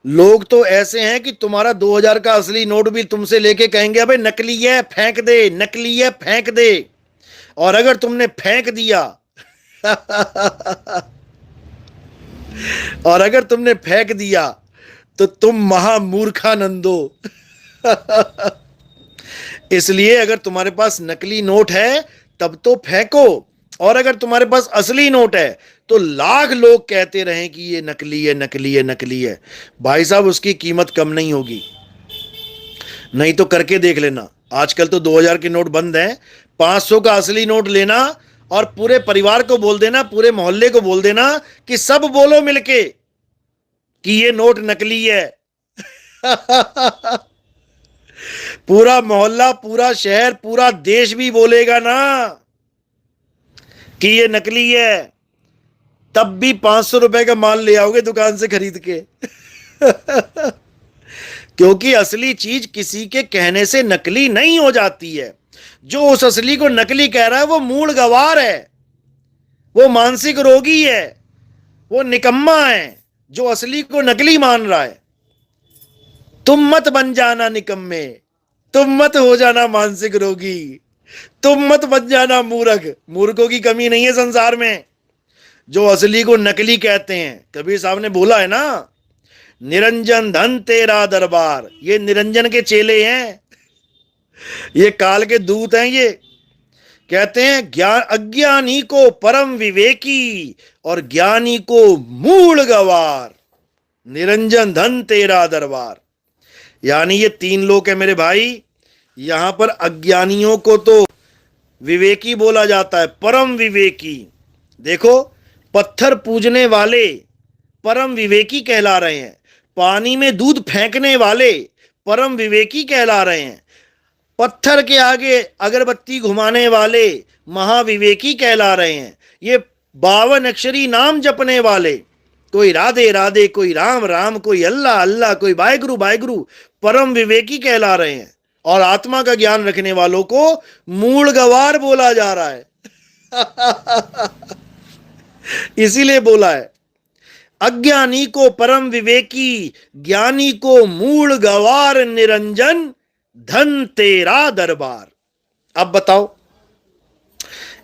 लोग तो ऐसे हैं कि तुम्हारा 2000 का असली नोट भी तुमसे लेके कहेंगे अबे नकली है फेंक दे, नकली है फेंक दे। और अगर तुमने फेंक दिया और अगर तुमने फेंक दिया तो तुम महामूर्खानंदो। इसलिए अगर तुम्हारे पास नकली नोट है तब तो फेंको, और अगर तुम्हारे पास असली नोट है तो लाख लोग कहते रहें कि ये नकली है, नकली है, नकली है, भाई साहब उसकी कीमत कम नहीं होगी। नहीं तो करके देख लेना, आजकल तो 2000 के नोट बंद हैं। 500 का असली नोट लेना और पूरे परिवार को बोल देना, पूरे मोहल्ले को बोल देना कि सब बोलो मिलके कि ये नोट नकली है। पूरा मोहल्ला, पूरा शहर, पूरा देश भी बोलेगा ना कि ये नकली है, तब भी 500 रुपए का माल ले आओगे दुकान से खरीद के। क्योंकि असली चीज किसी के कहने से नकली नहीं हो जाती है। जो उस असली को नकली कह रहा है वो मूल गवार है, वो मानसिक रोगी है, वो निकम्मा है जो असली को नकली मान रहा है। तुम मत बन जाना निकम्मे, तुम मत हो जाना मानसिक रोगी, तुम मत बन जाना मूर्ख। मूर्खों की कमी नहीं है संसार में जो असली को नकली कहते हैं। कबीर साहब ने बोला है ना, निरंजन धन तेरा दरबार। ये निरंजन के चेले हैं, ये काल के दूत हैं। ये कहते हैं ज्ञान अज्ञानी को परम विवेकी और ज्ञानी को मूल गवार, निरंजन धन तेरा दरबार। यानी ये तीन लोग है मेरे भाई। यहां पर अज्ञानियों को तो विवेकी बोला जाता है, परम विवेकी। देखो, पत्थर पूजने वाले परम विवेकी कहला रहे हैं, पानी में दूध फेंकने वाले परम विवेकी कहला रहे हैं, पत्थर के आगे अगरबत्ती घुमाने वाले महाविवेकी कहला रहे हैं, ये 52 अक्षरी नाम जपने वाले, कोई राधे राधे, कोई राम राम, कोई अल्लाह अल्लाह, कोई वाहिगुरु वाहिगुरु, परम विवेकी कहला रहे हैं। और आत्मा का ज्ञान रखने वालों को मूल गवार बोला जा रहा है। इसीलिए बोला है अज्ञानी को परम विवेकी, ज्ञानी को मूल गवार, निरंजन धन तेरा दरबार। अब बताओ,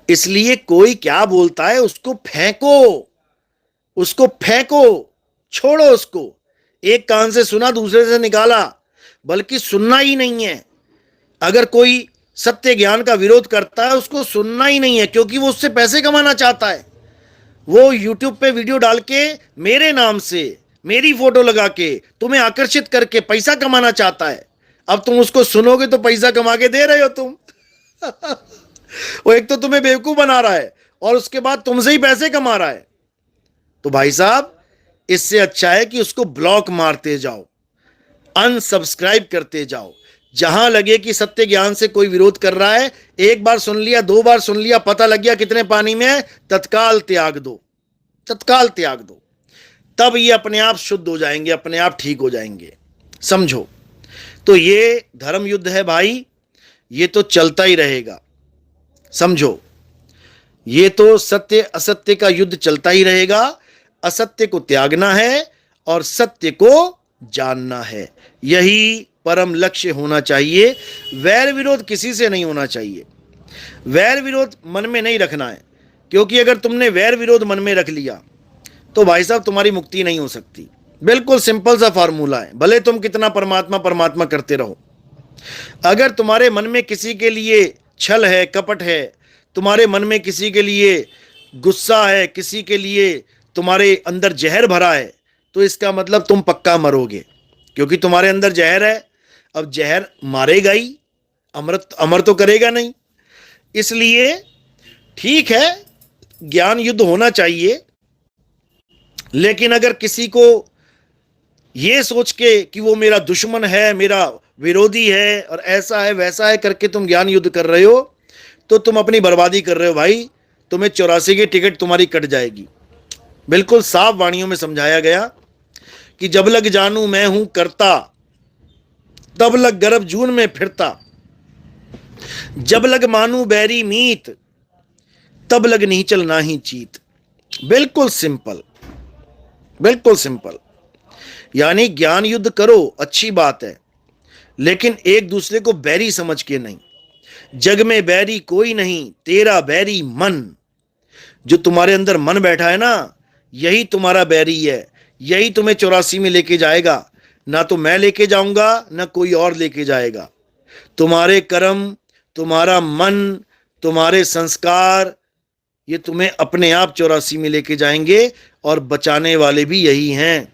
इसलिए कोई क्या बोलता है उसको फेंको, उसको फेंको, छोड़ो उसको। एक कान से सुना दूसरे से निकाला, बल्कि सुनना ही नहीं है। अगर कोई सत्य ज्ञान का विरोध करता है उसको सुनना ही नहीं है, क्योंकि वो उससे पैसे कमाना चाहता है। वो YouTube पे वीडियो डाल के मेरे नाम से मेरी फोटो लगा के तुम्हें आकर्षित करके पैसा कमाना चाहता है। अब तुम उसको सुनोगे तो पैसा कमा के दे रहे हो तुम। वो एक तो तुम्हें बेवकूफ बना रहा है और उसके बाद तुमसे ही पैसे कमा रहा है। तो भाई साहब, इससे अच्छा है कि उसको ब्लॉक मारते जाओ, अनसब्सक्राइब करते जाओ। जहां लगे कि सत्य ज्ञान से कोई विरोध कर रहा है, एक बार सुन लिया, 2 बार सुन लिया, पता लग गया कितने पानी में है, तत्काल त्याग दो, तत्काल त्याग दो। तब ये अपने आप शुद्ध हो जाएंगे, अपने आप ठीक हो जाएंगे। समझो, तो ये धर्म युद्ध है भाई, ये तो चलता ही रहेगा। समझो, ये तो सत्य असत्य का युद्ध चलता ही रहेगा। असत्य को त्यागना है और सत्य को जानना है, यही परम लक्ष्य होना चाहिए। वैर विरोध किसी से नहीं होना चाहिए, वैर विरोध मन में नहीं रखना है, क्योंकि अगर तुमने वैर विरोध मन में रख लिया तो भाई साहब तुम्हारी मुक्ति नहीं हो सकती। बिल्कुल सिंपल सा फार्मूला है, भले तुम कितना परमात्मा परमात्मा करते रहो, अगर तुम्हारे मन में किसी के लिए छल है, कपट है, तुम्हारे मन में किसी के लिए गुस्सा है, किसी के लिए तुम्हारे अंदर जहर भरा है, तो इसका मतलब तुम पक्का मरोगे, क्योंकि तुम्हारे अंदर जहर है। अब जहर मारेगा ही, अमर तो करेगा नहीं। इसलिए ठीक है, ज्ञान युद्ध होना चाहिए, लेकिन अगर किसी को यह सोच के कि वो मेरा दुश्मन है, मेरा विरोधी है और ऐसा है वैसा है करके तुम ज्ञान युद्ध कर रहे हो, तो तुम अपनी बर्बादी कर रहे हो भाई। तुम्हें 84 की टिकट तुम्हारी कट जाएगी। बिल्कुल साफ वाणियों में समझाया गया कि जब लग जानू मैं हूं करता, तब लग गर्भ जून में फिरता, जब लग मानू बैरी मीत, तब लग नहीं चलना ही चीत। बिल्कुल सिंपल, बिल्कुल सिंपल। यानी ज्ञान युद्ध करो, अच्छी बात है, लेकिन एक दूसरे को बैरी समझ के नहीं। जग में बैरी कोई नहीं, तेरा बैरी मन। जो तुम्हारे अंदर मन बैठा है ना, यही तुम्हारा बैरी है, यही तुम्हें 84 में लेके जाएगा। ना तो मैं लेके जाऊंगा, ना कोई और लेके जाएगा। तुम्हारे कर्म, तुम्हारा मन, तुम्हारे संस्कार, ये तुम्हें अपने आप 84 में लेके जाएंगे, और बचाने वाले भी यही हैं।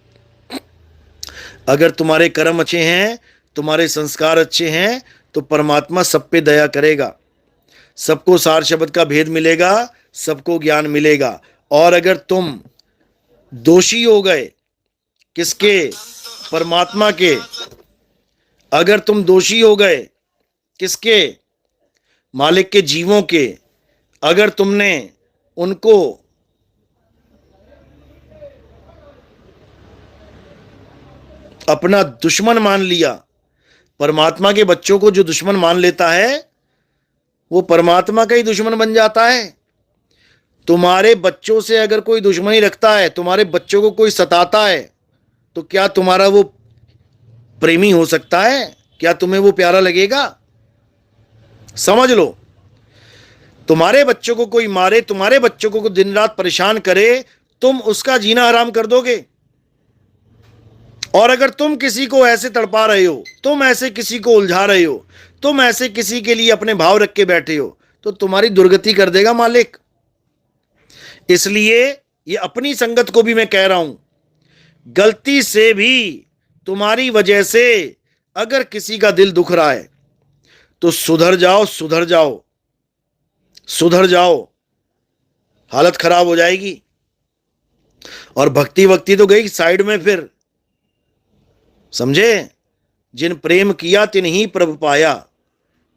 अगर तुम्हारे कर्म अच्छे हैं, तुम्हारे संस्कार अच्छे हैं, तो परमात्मा सब पे दया करेगा, सबको सार शब्द का भेद मिलेगा, सबको ज्ञान मिलेगा। और अगर तुम दोषी हो गए, किसके? परमात्मा के। अगर तुम दोषी हो गए, किसके? मालिक के, जीवों के। अगर तुमने उनको अपना दुश्मन मान लिया, परमात्मा के बच्चों को जो दुश्मन मान लेता है, वो परमात्मा का ही दुश्मन बन जाता है। तुम्हारे बच्चों से अगर कोई दुश्मनी रखता है, तुम्हारे बच्चों को कोई सताता है, तो क्या तुम्हारा वो प्रेमी हो सकता है? क्या तुम्हें वो प्यारा लगेगा? समझ लो, तुम्हारे बच्चों को कोई मारे, तुम्हारे बच्चों को दिन रात परेशान करे, तुम उसका जीना हराम कर दोगे। और अगर तुम किसी को ऐसे तड़पा रहे हो, तुम ऐसे किसी को उलझा रहे हो, तुम ऐसे किसी के लिए अपने भाव रख के बैठे हो, तो तुम्हारी दुर्गति कर देगा मालिक। इसलिए ये अपनी संगत को भी मैं कह रहा हूं, गलती से भी तुम्हारी वजह से अगर किसी का दिल दुख रहा है, तो सुधर जाओ, सुधर जाओ, सुधर जाओ, हालत खराब हो जाएगी। और भक्ति वक्ति तो गई साइड में फिर, समझे? जिन प्रेम किया तिन ही प्रभु पाया,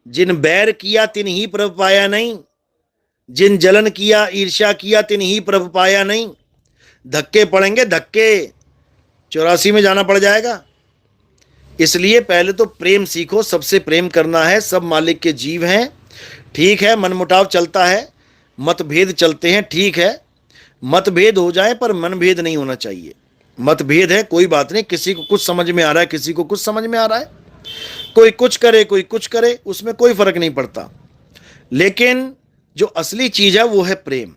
जिन बैर किया तिन ही प्रभु पाया नहीं, जिन जलन किया, ईर्ष्या किया, तिन ही प्रभु पाया नहीं। धक्के पड़ेंगे, धक्के, 84 में जाना पड़ जाएगा। इसलिए पहले तो प्रेम सीखो, सबसे प्रेम करना है, सब मालिक के जीव हैं। ठीक है, मनमुटाव चलता है, मतभेद चलते हैं, ठीक है, मतभेद हो जाए, पर मनभेद नहीं होना चाहिए। मतभेद है, कोई बात नहीं, किसी को कुछ समझ में आ रहा है, किसी को कुछ समझ में आ रहा है, कोई कुछ करे, कोई कुछ करे, उसमें कोई फर्क नहीं पड़ता। लेकिन जो असली चीज है वो है प्रेम।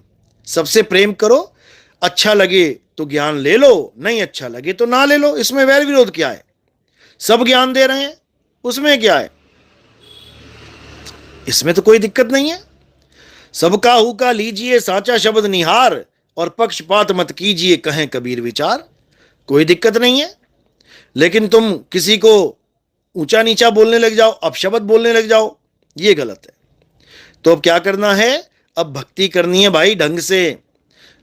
सबसे प्रेम करो, अच्छा लगे तो ज्ञान ले लो, नहीं अच्छा लगे तो ना ले लो। इसमें वैर विरोध क्या है? सब ज्ञान दे रहे हैं, उसमें क्या है? इसमें तो कोई दिक्कत नहीं है। सबका हुका लीजिए साचा शब्द निहार, और पक्षपात मत कीजिए कहें कबीर विचार। कोई दिक्कत नहीं है। लेकिन तुम किसी को ऊंचा नीचा बोलने लग जाओ, अपशब्द बोलने लग जाओ, ये गलत है। तो अब क्या करना है? अब भक्ति करनी है भाई, ढंग से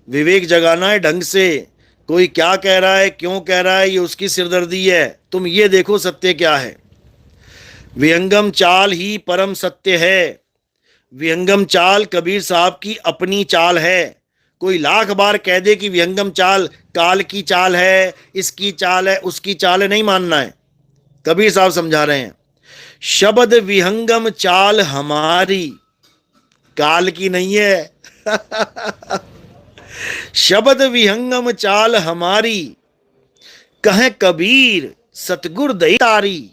विवेक जगाना है, ढंग से। कोई क्या कह रहा है, क्यों कह रहा है, ये उसकी सिरदर्दी है। तुम ये देखो सत्य क्या है। विहंगम चाल ही परम सत्य है। विहंगम चाल कबीर साहब की अपनी चाल है। कोई लाख बार कह दे कि विहंगम चाल काल की चाल है, इसकी चाल है, उसकी चाल है, नहीं मानना है। कबीर साहब समझा रहे हैं, शब्द विहंगम चाल हमारी, काल की नहीं है। शब्द विहंगम चाल हमारी, कहें कबीर सतगुर दई तारी।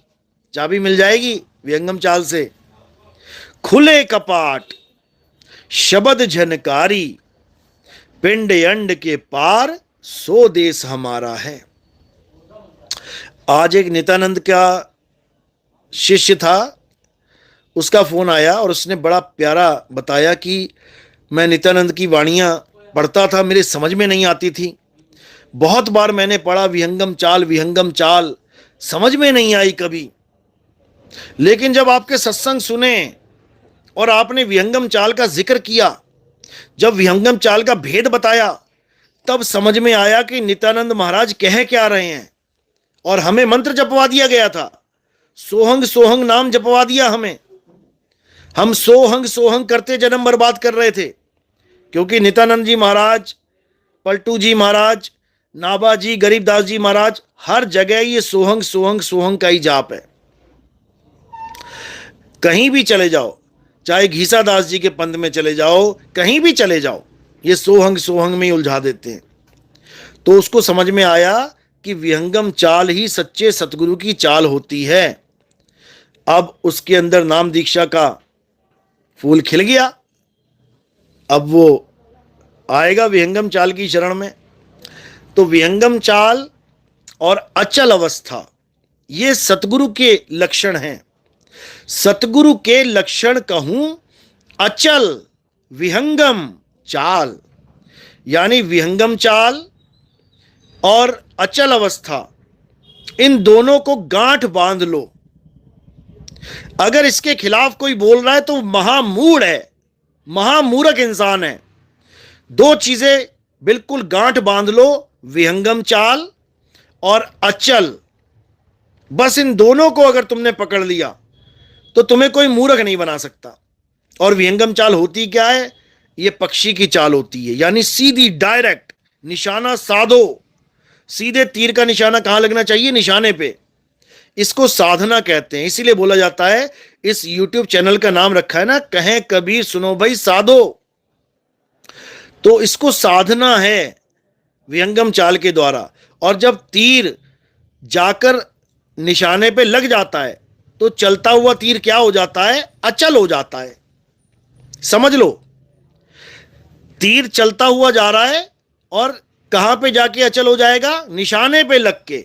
चाबी मिल जाएगी विहंगम चाल से। खुले कपाट शब्द झनकारी, पिंड अंड के पार सो देश हमारा है। आज एक नित्यानंद का शिष्य था, उसका फोन आया और उसने बड़ा प्यारा बताया कि मैं नित्यानंद की वाणियां पढ़ता था, मेरे समझ में नहीं आती थी। बहुत बार मैंने पढ़ा विहंगम चाल, समझ में नहीं आई कभी। लेकिन जब आपके सत्संग सुने और आपने विहंगम चाल का जिक्र किया, जब विहंगम चाल का भेद बताया, तब समझ में आया कि नित्यानंद महाराज कह क्या रहे हैं। और हमें मंत्र जपवा दिया गया था, सोहंग सोहंग नाम जपवा दिया हमें। हम सोहंग सोहंग करते जन्म बर्बाद कर रहे थे, क्योंकि नित्यानंद जी महाराज, पलटू जी महाराज, नाबा जी, गरीबदास जी महाराज, हर जगह ये सोहंग सोहंग सोहंग का ही जाप है। कहीं भी चले जाओ, चाहे घीसा दास जी के पंथ में चले जाओ, कहीं भी चले जाओ, ये सोहंग सोहंग में ही उलझा देते हैं। तो उसको समझ में आया कि विहंगम चाल ही सच्चे सतगुरु की चाल होती है। अब उसके अंदर नाम दीक्षा का फूल खिल गया, अब वो आएगा विहंगम चाल की शरण में। तो विहंगम चाल और अचल अवस्था ये सतगुरु के लक्षण हैं। सतगुरु के लक्षण कहूं अचल विहंगम चाल, यानी विहंगम चाल और अचल अवस्था, इन दोनों को गांठ बांध लो। अगर इसके खिलाफ कोई बोल रहा है तो महामूढ़ है, महामूर्ख इंसान है। दो चीजें बिल्कुल गांठ बांध लो, विहंगम चाल और अचल। बस इन दोनों को अगर तुमने पकड़ लिया तो तुम्हें कोई मूर्ख नहीं बना सकता। और विहंगम चाल होती क्या है? ये पक्षी की चाल होती है, यानी सीधी डायरेक्ट, निशाना साधो। सीधे तीर का निशाना कहां लगना चाहिए? निशाने पे। इसको साधना कहते हैं। इसीलिए बोला जाता है, इस YouTube चैनल का नाम रखा है ना, कहें कबीर सुनो भाई साधो। तो इसको साधना है विहंगम चाल के द्वारा। और जब तीर जाकर निशाने पे लग जाता है तो चलता हुआ तीर क्या हो जाता है? अचल हो जाता है। समझ लो, तीर चलता हुआ जा रहा है और कहां पे जाके अचल हो जाएगा? निशाने पे लग के।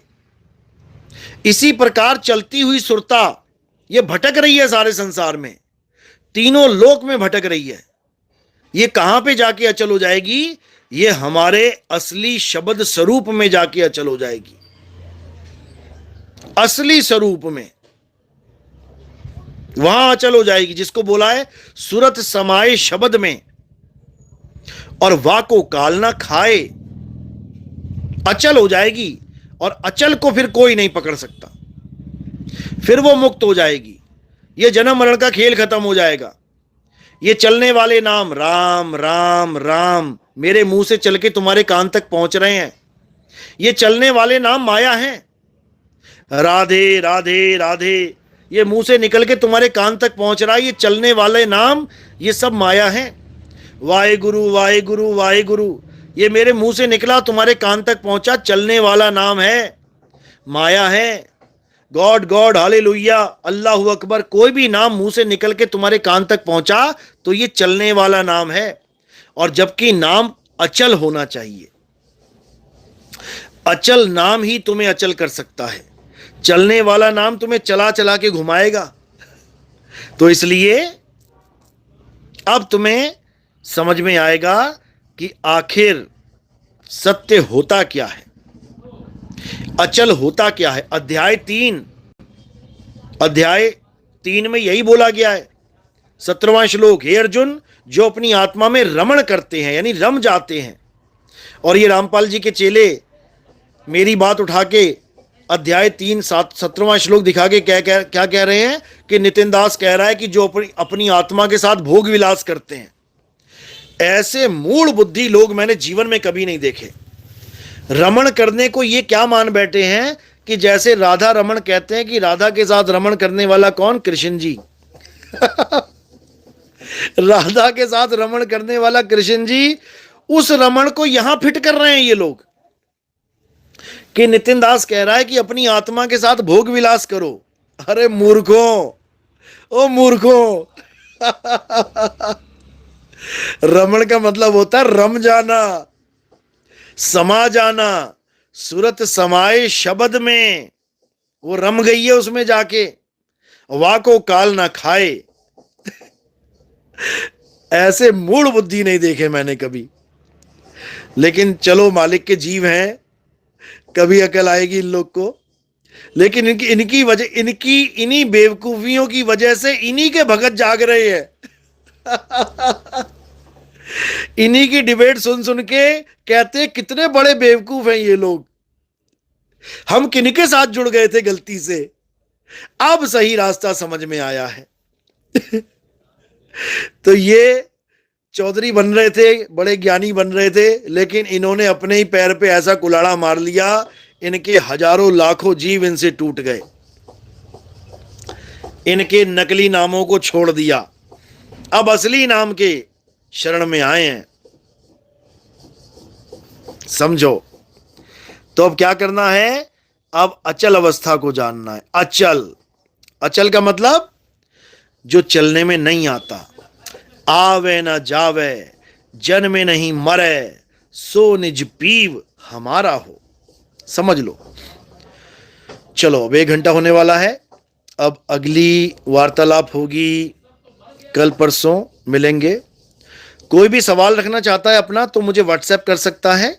इसी प्रकार चलती हुई सुरता ये भटक रही है सारे संसार में, तीनों लोक में भटक रही है। ये कहां पे जाके अचल हो जाएगी? ये हमारे असली शब्द स्वरूप में जाके अचल हो जाएगी। असली स्वरूप में वहां अचल हो जाएगी, जिसको बोला है सुरत समाये शब्द में, और वाको काल ना खाए। अचल हो जाएगी और अचल को फिर कोई नहीं पकड़ सकता। फिर वो मुक्त हो जाएगी। ये जन्म मरण का खेल खत्म हो जाएगा। ये चलने वाले नाम राम राम राम मेरे मुंह से चल के तुम्हारे कान तक पहुंच रहे हैं, ये चलने वाले नाम माया हैं। राधे राधे राधे ये मुंह से निकल के तुम्हारे कान तक पहुंच रहा है, ये चलने वाले नाम ये सब माया हैं। वाहेगुरु वाहेगुरु वाहेगुरु ये मेरे मुंह से निकला, तुम्हारे कान तक पहुंचा, चलने वाला नाम है, माया है। God God hallelujah Allahu Akbar, कोई भी नाम मुंह से निकल के तुम्हारे कान तक पहुंचा तो ये चलने वाला नाम है। और जबकि नाम अचल होना चाहिए। अचल नाम ही तुम्हें अचल कर सकता है, चलने वाला नाम तुम्हें चला चला के घुमाएगा। तो इसलिए अब तुम्हें समझ में आएगा कि आखिर सत्य होता क्या है, अचल होता क्या है। अध्याय 3 में यही बोला गया है। 17वां श्लोक, हे अर्जुन जो अपनी आत्मा में रमण करते हैं, यानी रम जाते हैं। और ये रामपाल जी के चेले मेरी बात उठा के अध्याय 3 17वां श्लोक दिखा के क्या कह रहे हैं कि नितिन दास कह रहा है कि जो अपनी आत्मा के साथ भोग विलास करते हैं, ऐसे मूल बुद्धि लोग मैंने जीवन में कभी नहीं देखे। रमण करने को ये क्या मान बैठे हैं कि जैसे राधा रमण कहते हैं कि राधा के साथ रमण करने वाला कौन? कृष्ण जी। राधा के साथ रमण करने वाला कृष्ण जी, उस रमण को यहां फिट कर रहे हैं ये लोग कि नितिन दास कह रहा है कि अपनी आत्मा के साथ भोग विलास करो। अरे मूर्खों, ओ मूर्खों। रमण का मतलब होता है रम जाना, समा जाना। सूरत समाये शब्द में, वो रम गई है उसमें जाके। वाको काल ना खाए। ऐसे मूढ़ बुद्धि नहीं देखे मैंने कभी। लेकिन चलो मालिक के जीव हैं, कभी अकल आएगी इन लोग को। लेकिन इनकी वजह, इन्हीं बेवकूफियों की वजह से इन्हीं के भगत जाग रहे हैं। इन्हीं की डिबेट सुन सुन के कहते कितने बड़े बेवकूफ हैं ये लोग, हम किनके साथ जुड़ गए थे गलती से, अब सही रास्ता समझ में आया है। तो ये चौधरी बन रहे थे, बड़े ज्ञानी बन रहे थे, लेकिन इन्होंने अपने ही पैर पे ऐसा कुलाड़ा मार लिया, इनके हजारों लाखों जीव इनसे टूट गए, इनके नकली नामों को छोड़ दिया, अब असली नाम के शरण में आए हैं। समझो। तो अब क्या करना है, अब अचल अवस्था को जानना है। अचल, अचल का मतलब जो चलने में नहीं आता। आवे न जावे, जन्मे नहीं मरे, सो निज पीव हमारा हो। समझ लो। चलो अब 1 घंटा होने वाला है। अब अगली वार्तालाप होगी कल परसों, मिलेंगे। कोई भी सवाल रखना चाहता है अपना तो मुझे व्हाट्सएप कर सकता है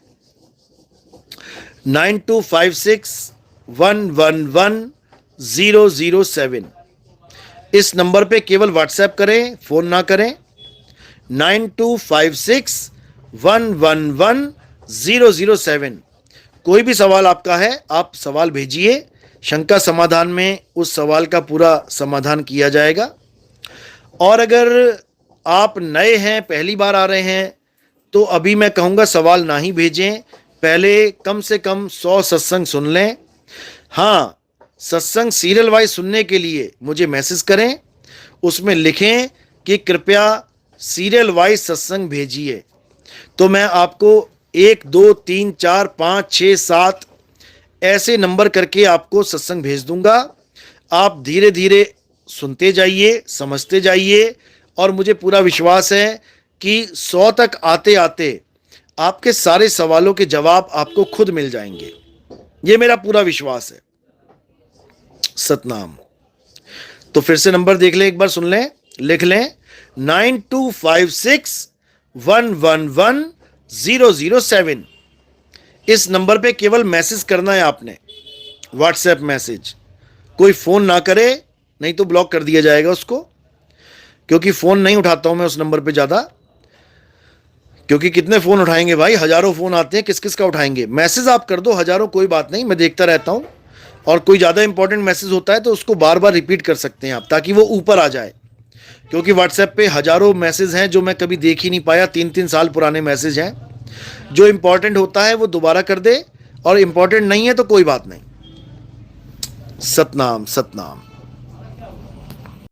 9256111007। इस नंबर पे केवल व्हाट्सएप करें, फोन ना करें। 9256111007। कोई भी सवाल आपका है, आप सवाल भेजिए। शंका समाधान में उस सवाल का पूरा समाधान किया जाएगा। और अगर आप नए हैं, पहली बार आ रहे हैं, तो अभी मैं कहूँगा सवाल ना ही भेजें। पहले कम से कम 100 सत्संग सुन लें। हाँ, सत्संग सीरियल वाइज सुनने के लिए मुझे मैसेज करें, उसमें लिखें कि कृपया सीरियल वाइज सत्संग भेजिए। तो मैं आपको 1 2 3 4 5 6 7 ऐसे नंबर करके आपको सत्संग भेज दूंगा। आप धीरे धीरे सुनते जाइए, समझते जाइए, और मुझे पूरा विश्वास है कि 100 तक आते आते आपके सारे सवालों के जवाब आपको खुद मिल जाएंगे। ये मेरा पूरा विश्वास है। सतनाम। तो फिर से नंबर देख लें, एक बार सुन लें, लिख लें 9256111007। इस नंबर पे केवल मैसेज करना है आपने, व्हाट्सएप मैसेज। कोई फोन ना करे, नहीं तो ब्लॉक कर दिया जाएगा उसको, क्योंकि फोन नहीं उठाता हूं मैं उस नंबर पे ज्यादा। क्योंकि कितने फोन उठाएंगे भाई, हजारों फोन आते हैं, किस किस का उठाएंगे। मैसेज आप कर दो हजारों, कोई बात नहीं, मैं देखता रहता हूं। और कोई ज़्यादा इंपॉर्टेंट मैसेज होता है तो उसको बार बार रिपीट कर सकते हैं आप, ताकि वो ऊपर आ जाए। क्योंकि व्हाट्सएप पे हजारों मैसेज हैं जो मैं कभी देख ही नहीं पाया, 3-3 साल पुराने मैसेज हैं। जो इंपॉर्टेंट होता है वो दोबारा कर दे, और इंपॉर्टेंट नहीं है तो कोई बात नहीं। सतनाम, सतनाम।